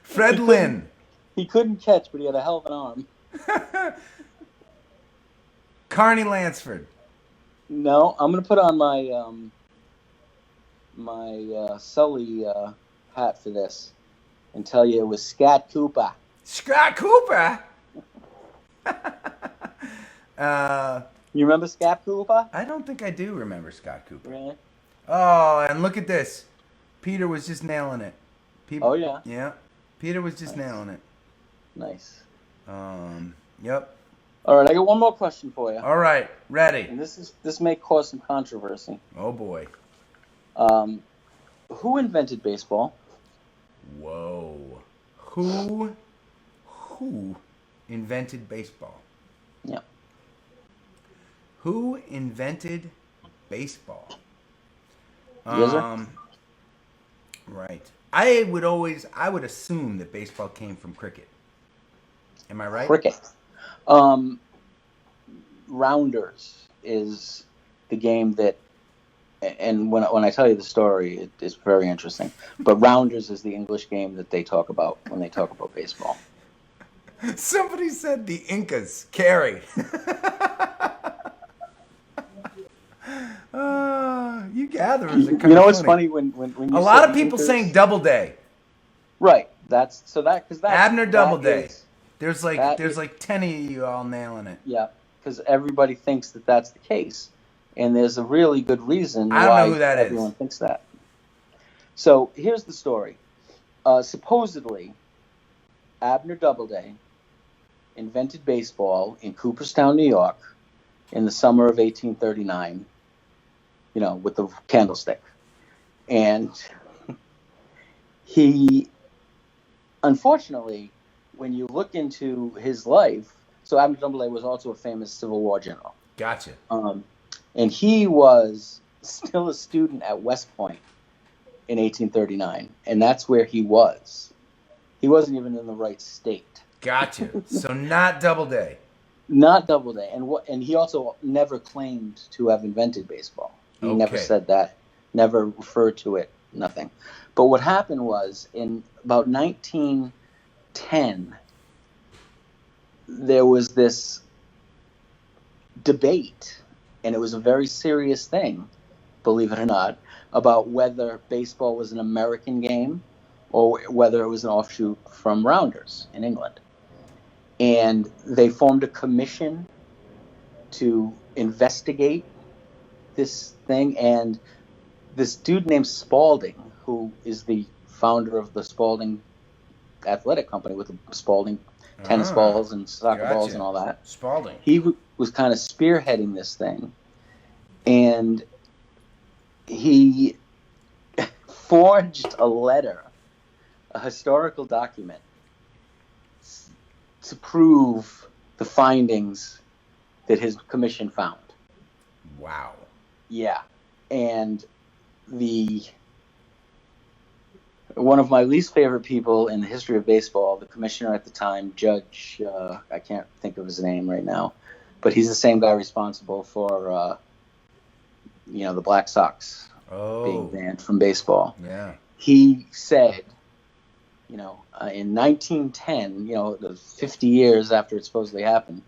Fred Lynn. He couldn't catch, but he had a hell of an arm. Carney Lansford. No, I'm going to put on my Sully hat for this and tell you it was Scott Cooper. Scott Cooper? You remember Scott Cooper? I don't think I do remember Scott Cooper. Really? Oh, and look at this. Peter was just nailing it. Oh, yeah? Yeah. Peter was just nailing it. Nice. Yep. All right, I got one more question for you. All right, ready. And this may cause some controversy. Oh, boy. Who invented baseball? Whoa. Who invented baseball? Yeah. Who invented baseball? Yes, sir. Right. I would assume that baseball came from cricket. Am I right? Cricket. Rounders is the game that, and when I tell you the story, it's very interesting. But rounders is the English game that they talk about when they talk about baseball. Somebody said the Incas. Carry. gatherers are kind You know of what's funny. funny when you A lot said of the people Incas, saying Doubleday. right? That's so that because Abner that Doubleday. is There's that there's like 10 of you all nailing it. yeah, because everybody thinks that that's the case, and there's a really good reason I don't know why who that everyone is. thinks that. So here's the story. Supposedly, Abner Doubleday invented baseball in Cooperstown, New York, in the summer of 1839. You know, with the candlestick, and he, unfortunately, when you look into his life, so Abner Doubleday was also a famous Civil War general. Gotcha. And he was still a student at West Point in 1839, and that's where he was. He wasn't even in the right state. Gotcha. So not Doubleday. Not Doubleday, and he also never claimed to have invented baseball. He never Okay. said that, never referred to it, nothing. But what happened was in about 1910, there was this debate, and it was a very serious thing, believe it or not, about whether baseball was an American game or whether it was an offshoot from Rounders in England. And they formed a commission to investigate this thing. And this dude named Spalding, who is the founder of the Spalding Athletic Company with the Spalding tennis balls and soccer balls and all that, Spalding. he was kind of spearheading this thing. And he forged a letter, a historical document, to prove the findings that his commission found. Wow. Yeah. And one of my least favorite people in the history of baseball, the commissioner at the time, Judge, I can't think of his name right now, but he's the same guy responsible for, the Black Sox being banned from baseball. Yeah. He said, in 1910, the 50 years after it supposedly happened,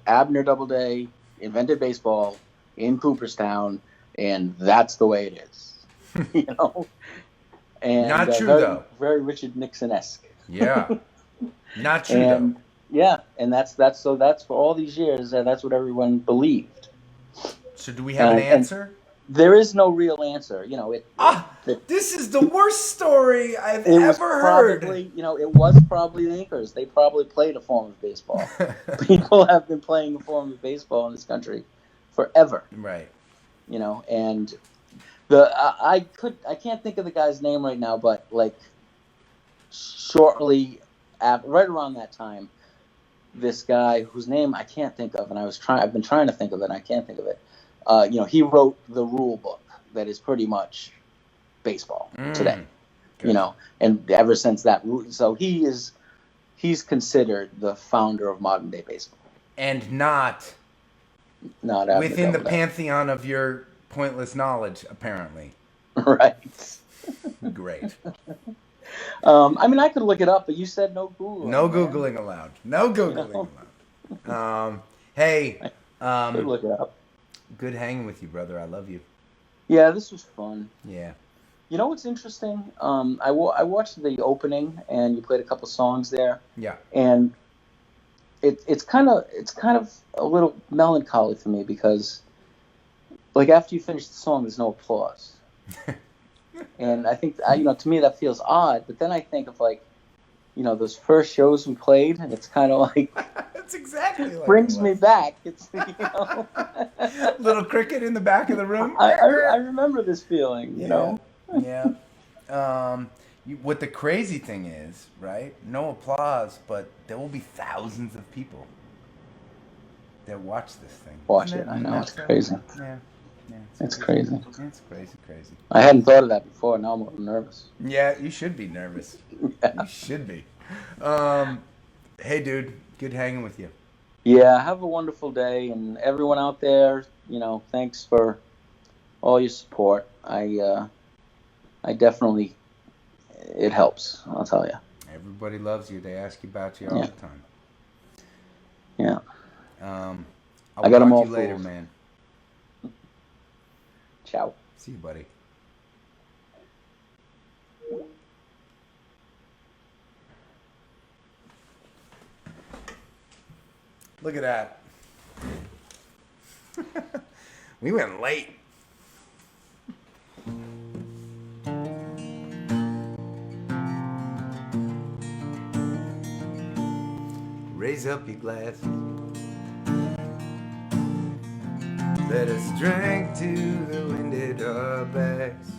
Abner Doubleday invented baseball in Cooperstown, and that's the way it is. And Not true, very, though. very Richard Nixon-esque. Yeah. Not true, And though. yeah, and that's for all these years, that's what everyone believed. So do we have an answer? There is no real answer. This is the worst story I've It was ever probably, heard. it was probably the Incas. They probably played a form of baseball. People have been playing a form of baseball in this country forever. Right. And I can't think of the guy's name right now, but like shortly after, right around that time, this guy whose name I can't think of, and I've been trying to think of it, and I can't think of it. He wrote the rule book that is pretty much baseball today. Good. And ever since that, so he's considered the founder of modern day baseball, and not within the pantheon of your pointless knowledge, apparently. Right. Great. I could look it up, but you said no Googling. No Googling allowed. No Googling allowed. Hey. Could look it up. Good hanging with you, brother. I love you. Yeah, this was fun. Yeah. You know what's interesting? I watched the opening, and you played a couple songs there. Yeah. And it's kind of a little melancholy for me because, like, after you finish the song, there's no applause. And I think to me that feels odd. But then I think of those first shows we played, and it's kind of like that's exactly like brings me back. It's little cricket in the back of the room. I remember this feeling. Yeah. What the crazy thing is, right? No applause, but there will be thousands of people that watch this thing. Watch it. I know, it's crazy. Yeah. It's crazy. It's crazy. I hadn't thought of that before. Now I'm a little nervous. Yeah, you should be nervous. Yeah. You should be. Hey, dude. Good hanging with you. Yeah, have a wonderful day. And everyone out there, thanks for all your support. I definitely, it helps, I'll tell you. Everybody loves you. They ask you about you all the time. Yeah. I'll I got them all talk to you later, man. Ciao. See you, buddy. Look at that. We went late. Raise up your glass. Let us drink to the wind at our backs.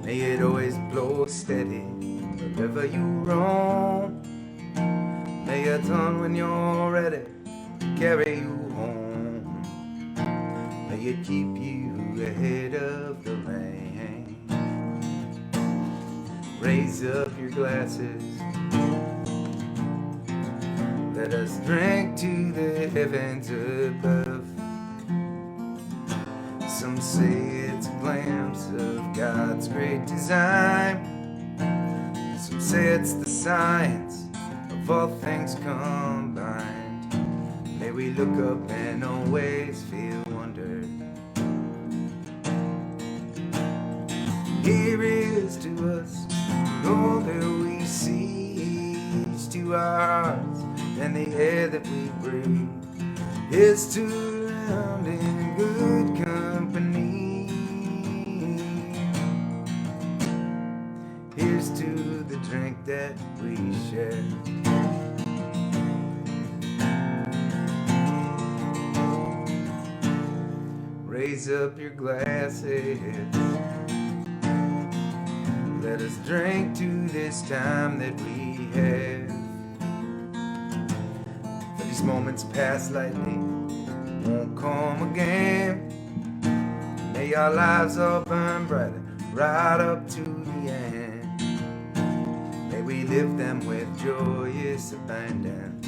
May it always blow steady wherever you roam. May it turn when you're ready to carry you home. May it keep you ahead of the rain. Raise up your glasses. Let us drink to the heavens above. Some say it's a glimpse of God's great design. Some say it's the science of all things combined. May we look up and always feel wonder. Here is to us all that we see, is to our hearts and the air that we breathe, is to around in good company. Here's to the drink that we share. Raise up your glasses. Let us drink to this time that we have. For these moments pass lightly, won't come again. May our lives all burn brighter, right up to the end. May we live them with joyous abandon.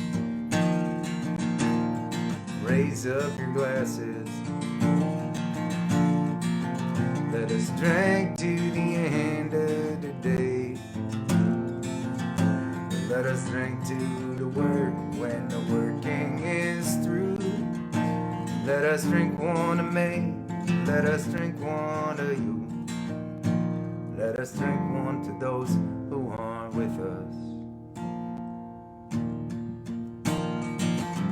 Raise up your glasses. Let us drink to the end of the day. Let us drink to the work when the working is through. Let us drink one to me. Let us drink one to you. Let us drink one to those who aren't with us.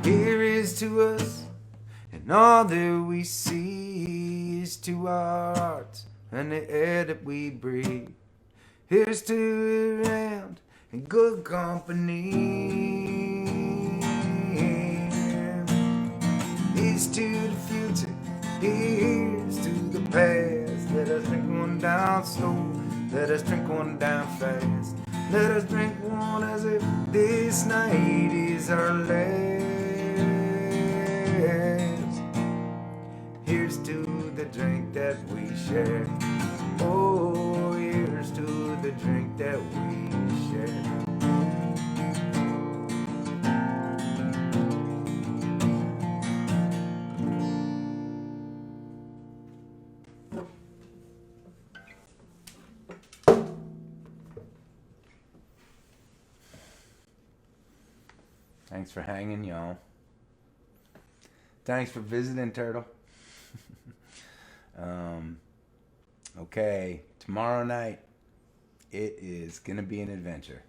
Here is to us, and all that we see is to our hearts and the air that we breathe. Here's to around in good company. Here's to the future. Here's to the past. Let us drink one down slow. Let us drink one down fast. Let us drink one as if this night is our last. Here's to the drink that we share. Oh, here's to the drink that we share. Thanks for hanging, y'all. Thanks for visiting, Turtle. Okay, tomorrow night, it is going to be an adventure.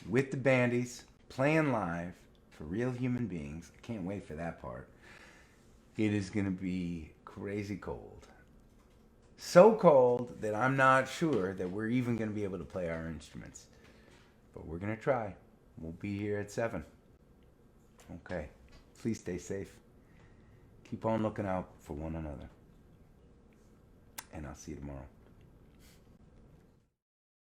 With the bandies, playing live for real human beings. I can't wait for that part. It is going to be crazy cold. So cold that I'm not sure that we're even going to be able to play our instruments. But we're going to try. We'll be here at 7. Okay. Please stay safe. Keep on looking out for one another. And I'll see you tomorrow.